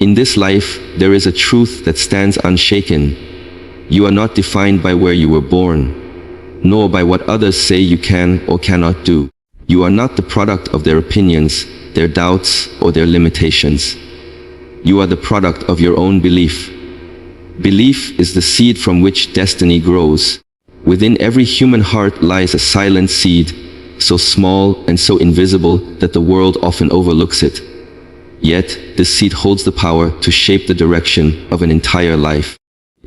In this life, there is a truth that stands unshaken. You are not defined by where you were born, nor by what others say you can or cannot do. You are not the product of their opinions, their doubts, or their limitations. You are the product of your own belief. Belief is the seed from which destiny grows. Within every human heart lies a silent seed, so small and so invisible that the world often overlooks it. Yet, this seed holds the power to shape the direction of an entire life.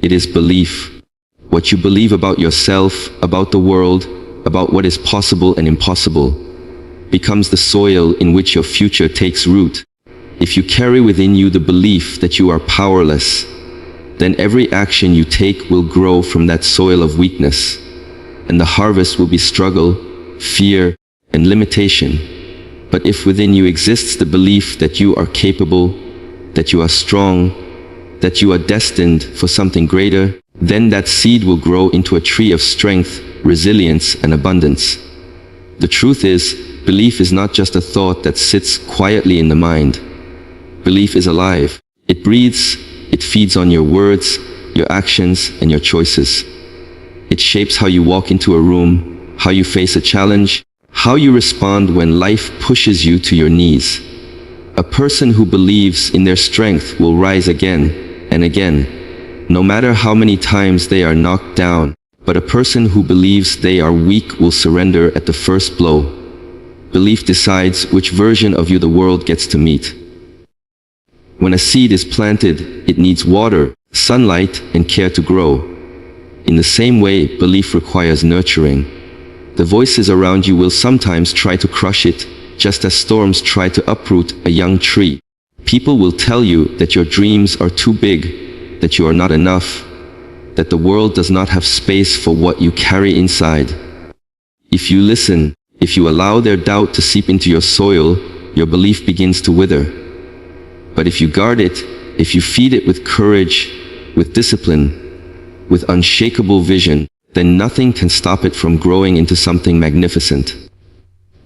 It is belief. What you believe about yourself, about the world, about what is possible and impossible, becomes the soil in which your future takes root. If you carry within you the belief that you are powerless, then every action you take will grow from that soil of weakness, and the harvest will be struggle, fear, and limitation. But if within you exists the belief that you are capable, that you are strong, that you are destined for something greater, then that seed will grow into a tree of strength, resilience, and abundance. The truth is, belief is not just a thought that sits quietly in the mind. Belief is alive. It breathes, it feeds on your words, your actions, and your choices. It shapes how you walk into a room, how you face a challenge, how you respond when life pushes you to your knees. A person who believes in their strength will rise again and again, no matter how many times they are knocked down. But a person who believes they are weak will surrender at the first blow. Belief decides which version of you the world gets to meet. When a seed is planted, it needs water, sunlight, and care to grow. In the same way, belief requires nurturing. The voices around you will sometimes try to crush it, just as storms try to uproot a young tree. People will tell you that your dreams are too big, that you are not enough, that the world does not have space for what you carry inside. If you listen, if you allow their doubt to seep into your soil, your belief begins to wither. But if you guard it, if you feed it with courage, with discipline, with unshakable vision, then nothing can stop it from growing into something magnificent.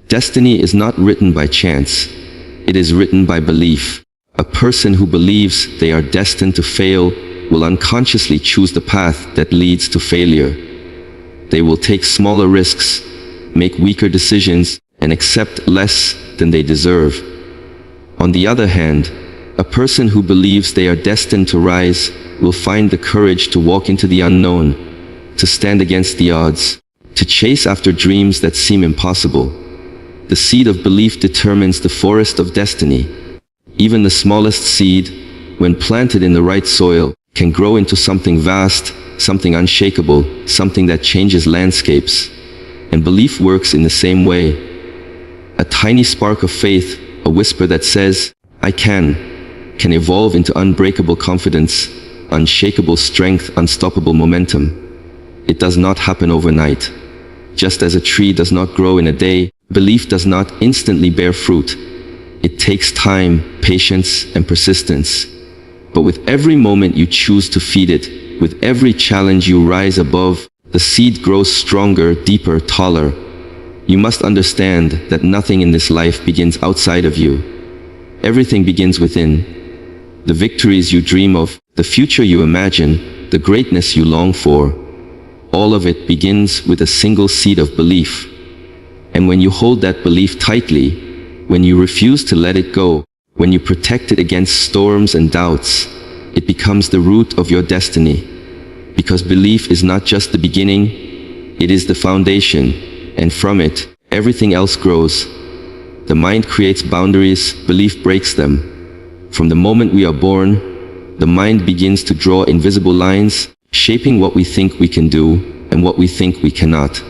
Destiny is not written by chance. It is written by belief. A person who believes they are destined to fail will unconsciously choose the path that leads to failure. They will take smaller risks, make weaker decisions, and accept less than they deserve. On the other hand, a person who believes they are destined to rise will find the courage to walk into the unknown, to stand against the odds, to chase after dreams that seem impossible. The seed of belief determines the forest of destiny. Even the smallest seed, when planted in the right soil, can grow into something vast, something unshakable, something that changes landscapes. And belief works in the same way. A tiny spark of faith, a whisper that says, "I can evolve into unbreakable confidence, unshakable strength, unstoppable momentum. It does not happen overnight. Just as a tree does not grow in a day, belief does not instantly bear fruit. It takes time, patience, and persistence. But with every moment you choose to feed it, with every challenge you rise above, the seed grows stronger, deeper, taller. You must understand that nothing in this life begins outside of you. Everything begins within. The victories you dream of, the future you imagine, the greatness you long for, all of it begins with a single seed of belief. And when you hold that belief tightly, when you refuse to let it go, when you protect it against storms and doubts, it becomes the root of your destiny. Because belief is not just the beginning, it is the foundation, and from it, everything else grows. The mind creates boundaries, belief breaks them. From the moment we are born, the mind begins to draw invisible lines, shaping what we think we can do and what we think we cannot.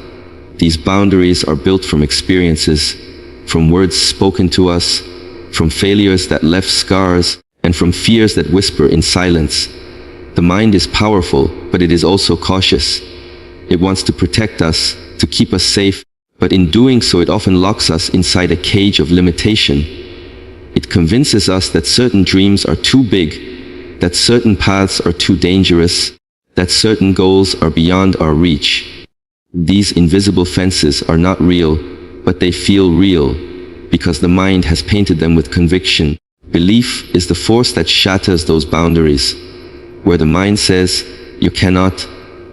These boundaries are built from experiences, from words spoken to us, from failures that left scars, and from fears that whisper in silence. The mind is powerful, but it is also cautious. It wants to protect us, to keep us safe, but in doing so it often locks us inside a cage of limitation. It convinces us that certain dreams are too big, that certain paths are too dangerous, that certain goals are beyond our reach. These invisible fences are not real, but they feel real, because the mind has painted them with conviction, Belief is the force that shatters those boundaries. Where the mind says, you cannot,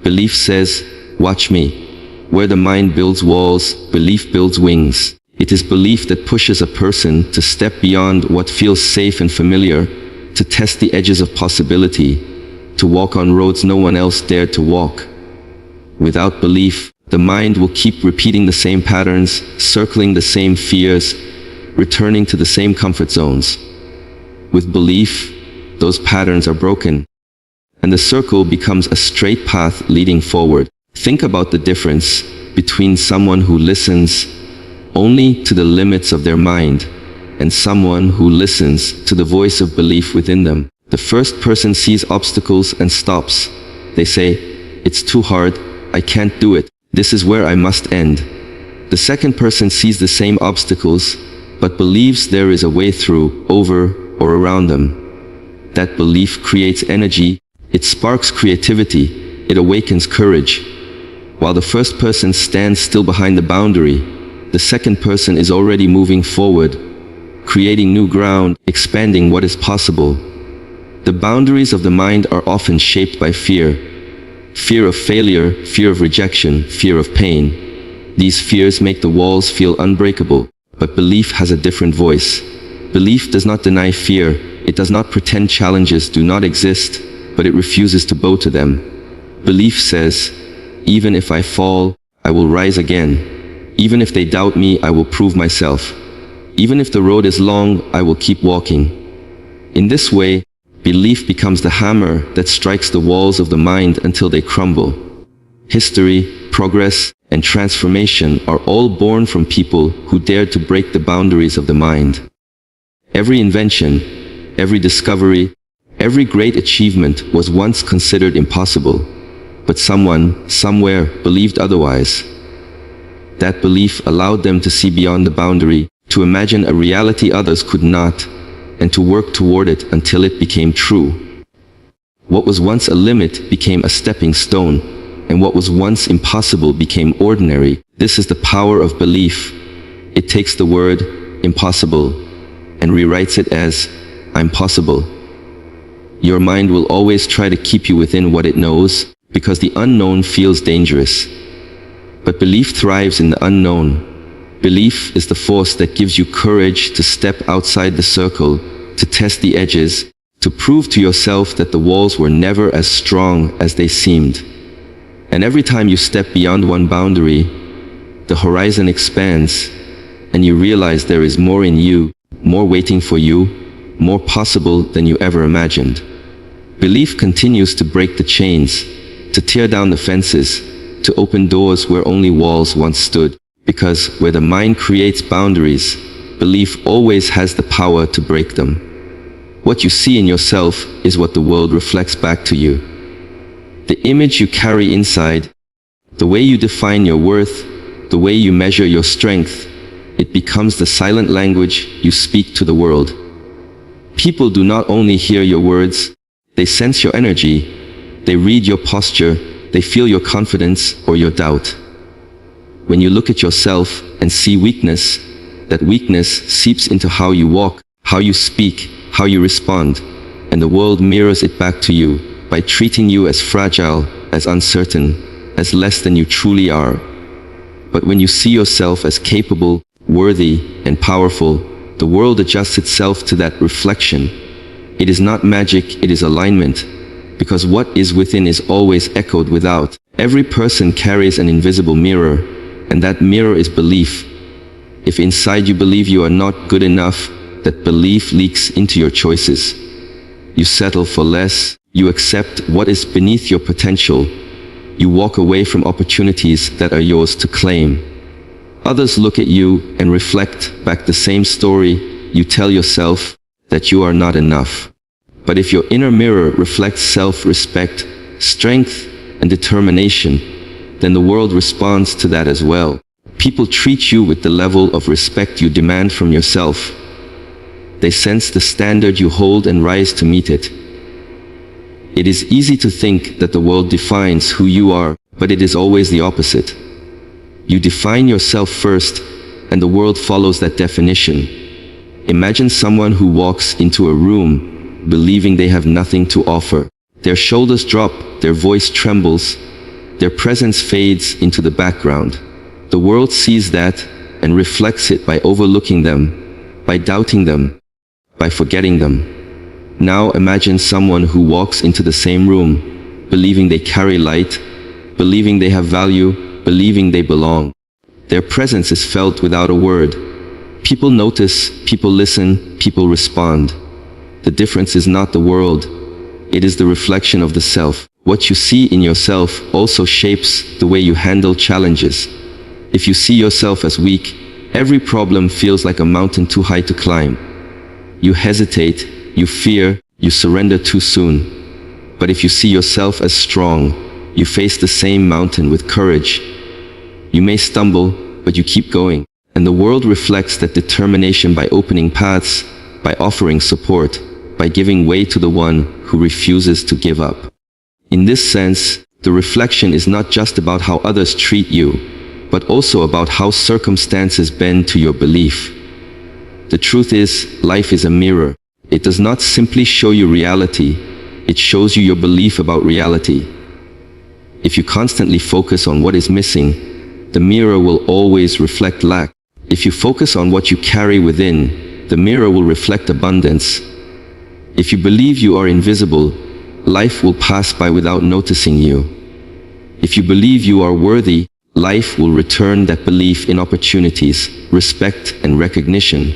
belief says, watch me. Where the mind builds walls, belief builds wings. It is belief that pushes a person to step beyond what feels safe and familiar, to test the edges of possibility, to walk on roads no one else dared to walk. Without belief, the mind will keep repeating the same patterns, circling the same fears, returning to the same comfort zones. With belief, those patterns are broken, and the circle becomes a straight path leading forward. Think about the difference between someone who listens only to the limits of their mind and someone who listens to the voice of belief within them. The first person sees obstacles and stops. They say, it's too hard, I can't do it, this is where I must end. The second person sees the same obstacles, but believes there is a way through, over, or around them. That belief creates energy, it sparks creativity, it awakens courage. While the first person stands still behind the boundary, the second person is already moving forward, creating new ground, expanding what is possible. The boundaries of the mind are often shaped by fear. Fear of failure, fear of rejection, fear of pain. These fears make the walls feel unbreakable, but belief has a different voice. Belief does not deny fear, it does not pretend challenges do not exist, but it refuses to bow to them. Belief says, even if I fall, I will rise again. Even if they doubt me, I will prove myself. Even if the road is long, I will keep walking. In this way, belief becomes the hammer that strikes the walls of the mind until they crumble. History, progress, and transformation are all born from people who dared to break the boundaries of the mind. Every invention, every discovery, every great achievement was once considered impossible. But someone, somewhere, believed otherwise. That belief allowed them to see beyond the boundary, to imagine a reality others could not, and to work toward it until it became true. What was once a limit became a stepping stone, and what was once impossible became ordinary. This is the power of belief. It takes the word, impossible, and rewrites it as, I'm possible. Your mind will always try to keep you within what it knows, because the unknown feels dangerous. But belief thrives in the unknown. Belief is the force that gives you courage to step outside the circle, to test the edges, to prove to yourself that the walls were never as strong as they seemed. And every time you step beyond one boundary, the horizon expands, and you realize there is more in you, more waiting for you, more possible than you ever imagined. Belief continues to break the chains, to tear down the fences, to open doors where only walls once stood. Because where the mind creates boundaries, belief always has the power to break them. What you see in yourself is what the world reflects back to you. The image you carry inside, the way you define your worth, the way you measure your strength, it becomes the silent language you speak to the world. People do not only hear your words, they sense your energy. They read your posture, they feel your confidence or your doubt. When you look at yourself and see weakness, that weakness seeps into how you walk, how you speak, how you respond, and the world mirrors it back to you by treating you as fragile, as uncertain, as less than you truly are. But when you see yourself as capable, worthy, and powerful, the world adjusts itself to that reflection. It is not magic, it is alignment. Because what is within is always echoed without. Every person carries an invisible mirror, and that mirror is belief. If inside you believe you are not good enough, that belief leaks into your choices. You settle for less, you accept what is beneath your potential. You walk away from opportunities that are yours to claim. Others look at you and reflect back the same story. You tell yourself that you are not enough. But if your inner mirror reflects self-respect, strength, and determination, then the world responds to that as well. People treat you with the level of respect you demand from yourself. They sense the standard you hold and rise to meet it. It is easy to think that the world defines who you are, but it is always the opposite. You define yourself first, and the world follows that definition. Imagine someone who walks into a room believing they have nothing to offer. Their shoulders drop, their voice trembles, their presence fades into the background. The world sees that and reflects it by overlooking them, by doubting them, by forgetting them. Now imagine someone who walks into the same room, believing they carry light, believing they have value, believing they belong. Their presence is felt without a word. People notice, people listen, people respond. The difference is not the world, it is the reflection of the self. What you see in yourself also shapes the way you handle challenges. If you see yourself as weak, every problem feels like a mountain too high to climb. You hesitate, you fear, you surrender too soon. But if you see yourself as strong, you face the same mountain with courage. You may stumble, but you keep going. And the world reflects that determination by opening paths, by offering support, by giving way to the one who refuses to give up. In this sense, the reflection is not just about how others treat you, but also about how circumstances bend to your belief. The truth is, life is a mirror. It does not simply show you reality, it shows you your belief about reality. If you constantly focus on what is missing, the mirror will always reflect lack. If you focus on what you carry within, the mirror will reflect abundance. If you believe you are invisible, life will pass by without noticing you. If you believe you are worthy, life will return that belief in opportunities, respect, and recognition.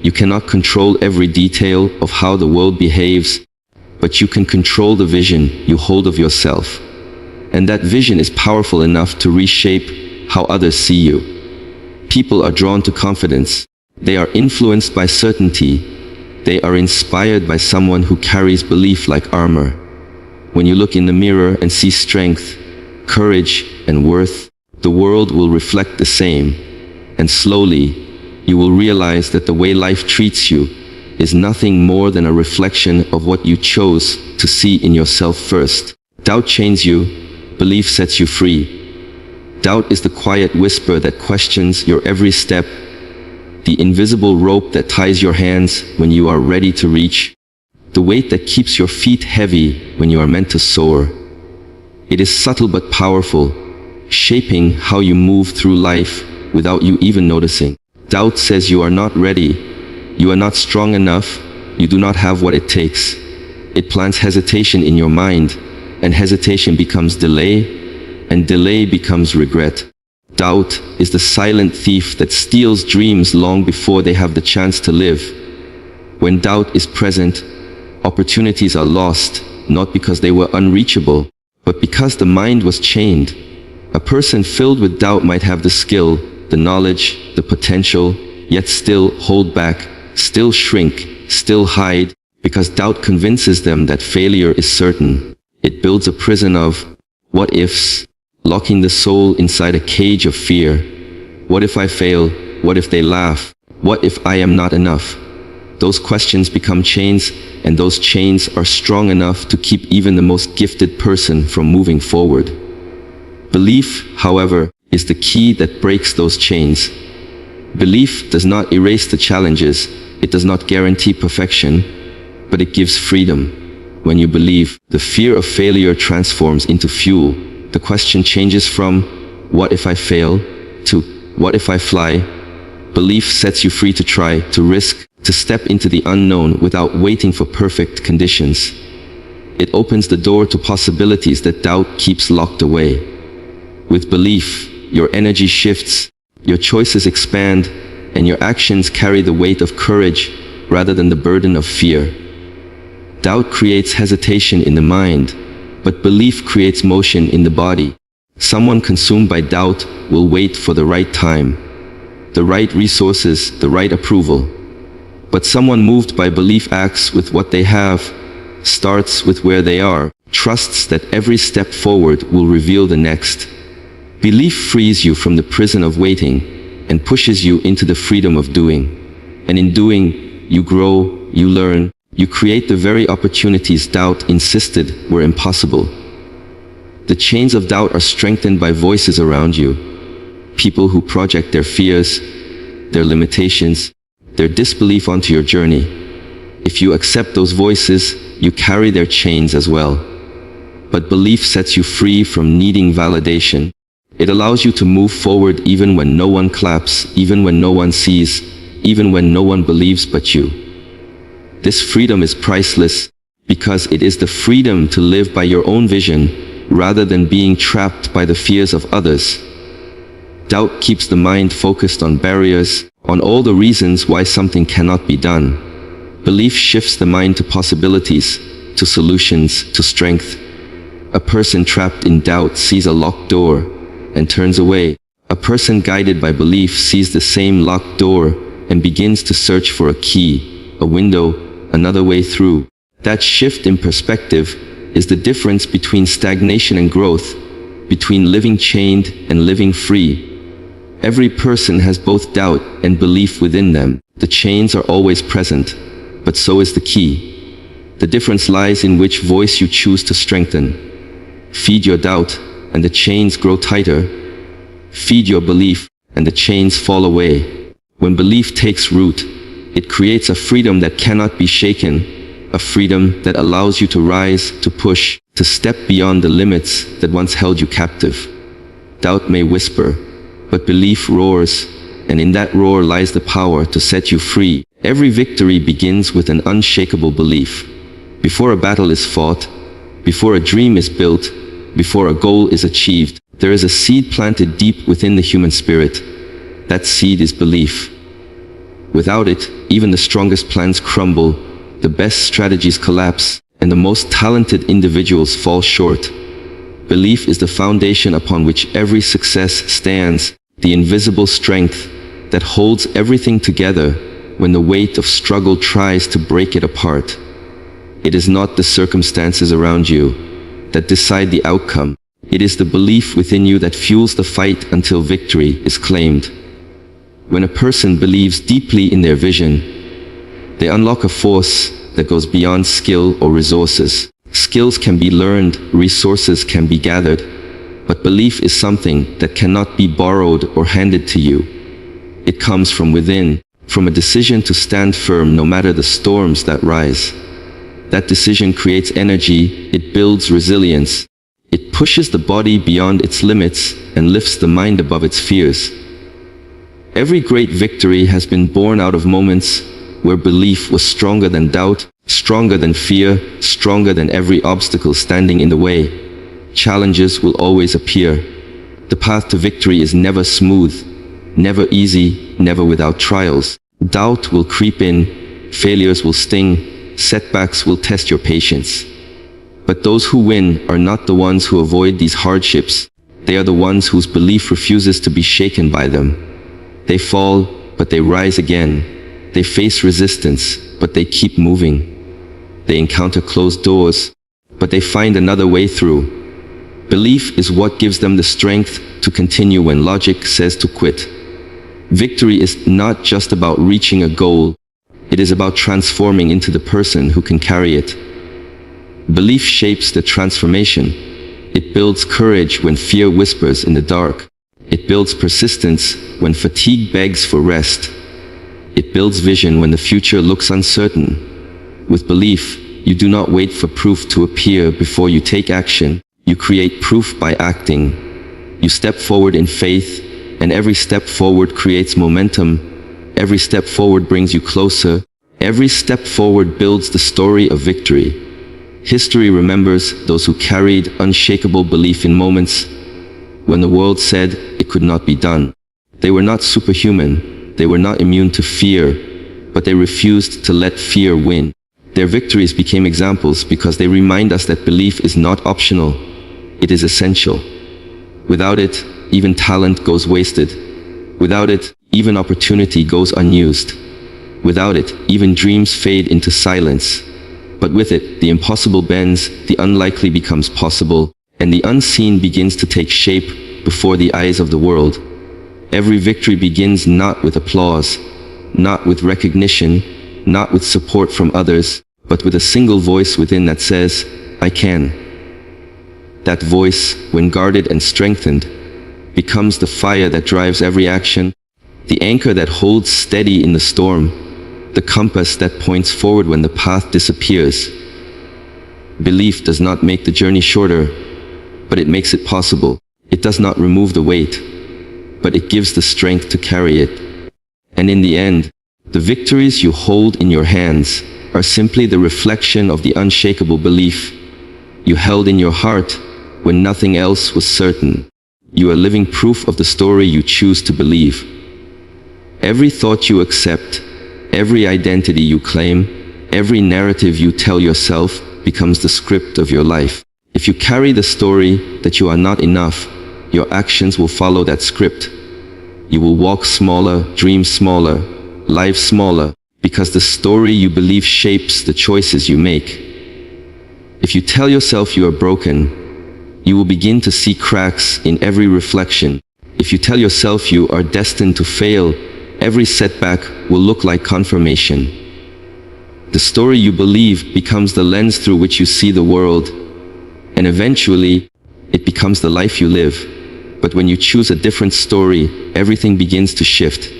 You cannot control every detail of how the world behaves, but you can control the vision you hold of yourself. And that vision is powerful enough to reshape how others see you. People are drawn to confidence. They are influenced by certainty. They are inspired by someone who carries belief like armor. When you look in the mirror and see strength, courage, and worth, the world will reflect the same. And slowly, you will realize that the way life treats you is nothing more than a reflection of what you chose to see in yourself first. Doubt chains you, belief sets you free. Doubt is the quiet whisper that questions your every step, the invisible rope that ties your hands when you are ready to reach, the weight that keeps your feet heavy when you are meant to soar. It is subtle but powerful, shaping how you move through life without you even noticing. Doubt says you are not ready, you are not strong enough, you do not have what it takes. It plants hesitation in your mind, and hesitation becomes delay, and delay becomes regret. Doubt is the silent thief that steals dreams long before they have the chance to live. When doubt is present, opportunities are lost, not because they were unreachable, but because the mind was chained. A person filled with doubt might have the skill, the knowledge, the potential, yet still hold back, still shrink, still hide, because doubt convinces them that failure is certain. It builds a prison of what-ifs, locking the soul inside a cage of fear. What if I fail? What if they laugh? What if I am not enough? Those questions become chains, and those chains are strong enough to keep even the most gifted person from moving forward. Belief, however, is the key that breaks those chains. Belief does not erase the challenges, it does not guarantee perfection, but it gives freedom. When you believe, the fear of failure transforms into fuel. The question changes from, what if I fail, to, what if I fly? Belief sets you free to try, to risk, to step into the unknown without waiting for perfect conditions. It opens the door to possibilities that doubt keeps locked away. With belief, your energy shifts, your choices expand, and your actions carry the weight of courage rather than the burden of fear. Doubt creates hesitation in the mind, but belief creates motion in the body. Someone consumed by doubt will wait for the right time, the right resources, the right approval. But someone moved by belief acts with what they have, starts with where they are, trusts that every step forward will reveal the next. Belief frees you from the prison of waiting and pushes you into the freedom of doing. And in doing, you grow, you learn, you create the very opportunities doubt insisted were impossible. The chains of doubt are strengthened by voices around you, people who project their fears, their limitations, their disbelief onto your journey. If you accept those voices, you carry their chains as well. But belief sets you free from needing validation. It allows you to move forward even when no one claps, even when no one sees, even when no one believes but you. This freedom is priceless because it is the freedom to live by your own vision rather than being trapped by the fears of others. Doubt keeps the mind focused on barriers, on all the reasons why something cannot be done. Belief shifts the mind to possibilities, to solutions, to strength. A person trapped in doubt sees a locked door and turns away. A person guided by belief sees the same locked door and begins to search for a key, a window, another way through. That shift in perspective is the difference between stagnation and growth, between living chained and living free. Every person has both doubt and belief within them. The chains are always present, but so is the key. The difference lies in which voice you choose to strengthen. Feed your doubt, and the chains grow tighter. Feed your belief, and the chains fall away. When belief takes root, it creates a freedom that cannot be shaken, a freedom that allows you to rise, to push, to step beyond the limits that once held you captive. Doubt may whisper, but belief roars, and in that roar lies the power to set you free. Every victory begins with an unshakable belief. Before a battle is fought, before a dream is built, before a goal is achieved, there is a seed planted deep within the human spirit. That seed is belief. Without it, even the strongest plans crumble, the best strategies collapse, and the most talented individuals fall short. Belief is the foundation upon which every success stands, the invisible strength that holds everything together when the weight of struggle tries to break it apart. It is not the circumstances around you that decide the outcome. It is the belief within you that fuels the fight until victory is claimed. When a person believes deeply in their vision, they unlock a force that goes beyond skill or resources. Skills can be learned, resources can be gathered, but belief is something that cannot be borrowed or handed to you. It comes from within, from a decision to stand firm no matter the storms that rise. That decision creates energy, it builds resilience. It pushes the body beyond its limits and lifts the mind above its fears. Every great victory has been born out of moments where belief was stronger than doubt, stronger than fear, stronger than every obstacle standing in the way. Challenges will always appear. The path to victory is never smooth, never easy, never without trials. Doubt will creep in, failures will sting, setbacks will test your patience. But those who win are not the ones who avoid these hardships. They are the ones whose belief refuses to be shaken by them. They fall, but they rise again. They face resistance, but they keep moving. They encounter closed doors, but they find another way through. Belief is what gives them the strength to continue when logic says to quit. Victory is not just about reaching a goal. It is about transforming into the person who can carry it. Belief shapes the transformation. It builds courage when fear whispers in the dark. It builds persistence when fatigue begs for rest. It builds vision when the future looks uncertain. With belief, you do not wait for proof to appear before you take action. You create proof by acting. You step forward in faith, and every step forward creates momentum. Every step forward brings you closer. Every step forward builds the story of victory. History remembers those who carried unshakable belief in moments when the world said it could not be done. They were not superhuman. They were not immune to fear, but they refused to let fear win. Their victories became examples because they remind us that belief is not optional. It is essential. Without it, even talent goes wasted. Without it, even opportunity goes unused. Without it, even dreams fade into silence. But with it, the impossible bends, the unlikely becomes possible, and the unseen begins to take shape before the eyes of the world. Every victory begins not with applause, not with recognition, not with support from others, but with a single voice within that says, I can. That voice, when guarded and strengthened, becomes the fire that drives every action, the anchor that holds steady in the storm, the compass that points forward when the path disappears. Belief does not make the journey shorter, but it makes it possible. It does not remove the weight, but it gives the strength to carry it. And in the end, the victories you hold in your hands are simply the reflection of the unshakable belief you held in your heart when nothing else was certain. You are living proof of the story you choose to believe. Every thought you accept, every identity you claim, every narrative you tell yourself becomes the script of your life. If you carry the story that you are not enough, your actions will follow that script. You will walk smaller, dream smaller, live smaller, because the story you believe shapes the choices you make. If you tell yourself you are broken, you will begin to see cracks in every reflection. If you tell yourself you are destined to fail, every setback will look like confirmation. The story you believe becomes the lens through which you see the world, and eventually, it becomes the life you live. But when you choose a different story, everything begins to shift.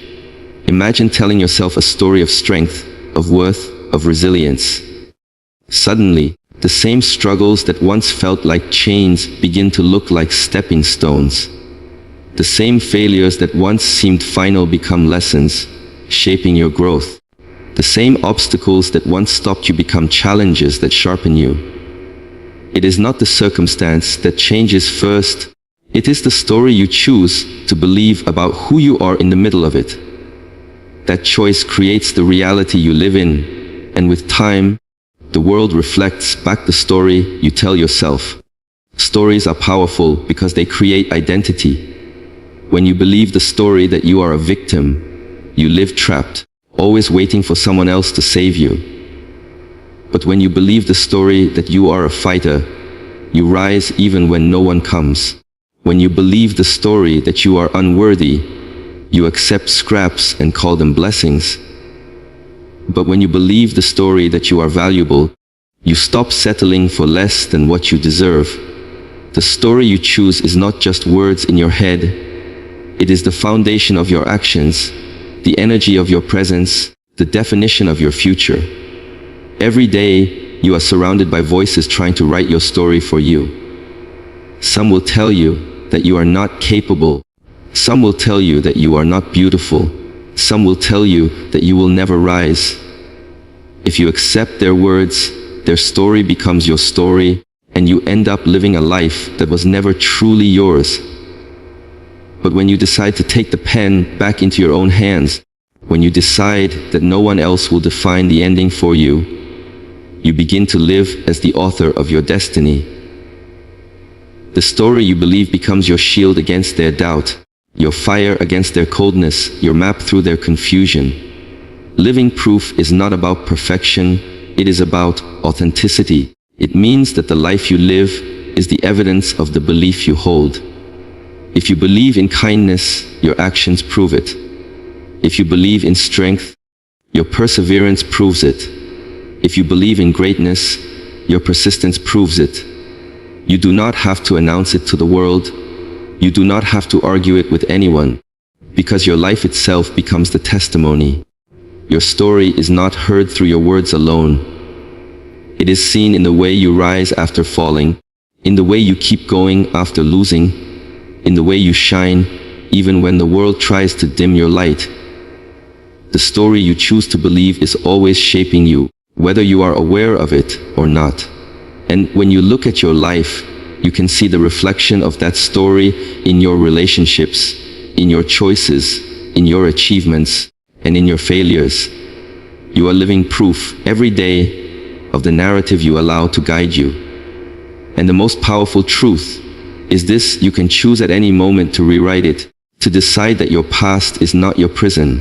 Imagine telling yourself a story of strength, of worth, of resilience. Suddenly, the same struggles that once felt like chains begin to look like stepping stones. The same failures that once seemed final become lessons, shaping your growth. The same obstacles that once stopped you become challenges that sharpen you. It is not the circumstance that changes first. It is the story you choose to believe about who you are in the middle of it. That choice creates the reality you live in, and with time, the world reflects back the story you tell yourself. Stories are powerful because they create identity. When you believe the story that you are a victim, you live trapped, always waiting for someone else to save you. But when you believe the story that you are a fighter, you rise even when no one comes. When you believe the story that you are unworthy, you accept scraps and call them blessings. But when you believe the story that you are valuable, you stop settling for less than what you deserve. The story you choose is not just words in your head. It is the foundation of your actions, the energy of your presence, the definition of your future. Every day, you are surrounded by voices trying to write your story for you. Some will tell you that you are not capable. Some will tell you that you are not beautiful. Some will tell you that you will never rise. If you accept their words, their story becomes your story, and you end up living a life that was never truly yours. But when you decide to take the pen back into your own hands, when you decide that no one else will define the ending for you, you begin to live as the author of your destiny. The story you believe becomes your shield against their doubt, your fire against their coldness, your map through their confusion. Living proof is not about perfection, it is about authenticity. It means that the life you live is the evidence of the belief you hold. If you believe in kindness, your actions prove it. If you believe in strength, your perseverance proves it. If you believe in greatness, your persistence proves it. You do not have to announce it to the world. You do not have to argue it with anyone, because your life itself becomes the testimony. Your story is not heard through your words alone. It is seen in the way you rise after falling, in the way you keep going after losing, in the way you shine even when the world tries to dim your light. The story you choose to believe is always shaping you, whether you are aware of it or not. And when you look at your life, you can see the reflection of that story in your relationships, in your choices, in your achievements, and in your failures. You are living proof every day of the narrative you allow to guide you. And the most powerful truth is this: you can choose at any moment to rewrite it, to decide that your past is not your prison,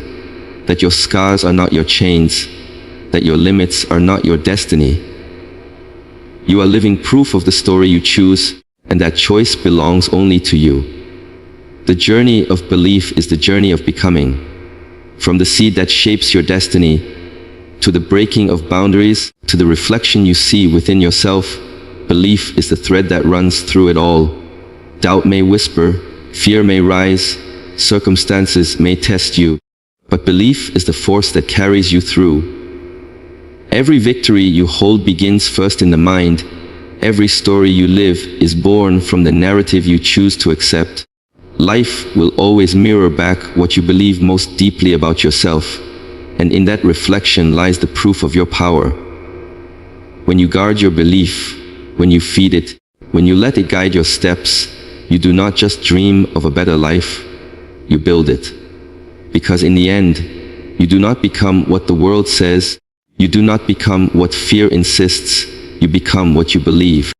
that your scars are not your chains, that your limits are not your destiny. You are living proof of the story you choose, and that choice belongs only to you. The journey of belief is the journey of becoming. From the seed that shapes your destiny, to the breaking of boundaries, to the reflection you see within yourself, belief is the thread that runs through it all. Doubt may whisper, fear may rise, circumstances may test you, but belief is the force that carries you through. Every victory you hold begins first in the mind. Every story you live is born from the narrative you choose to accept. Life will always mirror back what you believe most deeply about yourself, and in that reflection lies the proof of your power. When you guard your belief, when you feed it, when you let it guide your steps, you do not just dream of a better life, you build it. Because in the end, you do not become what the world says, you do not become what fear insists, you become what you believe.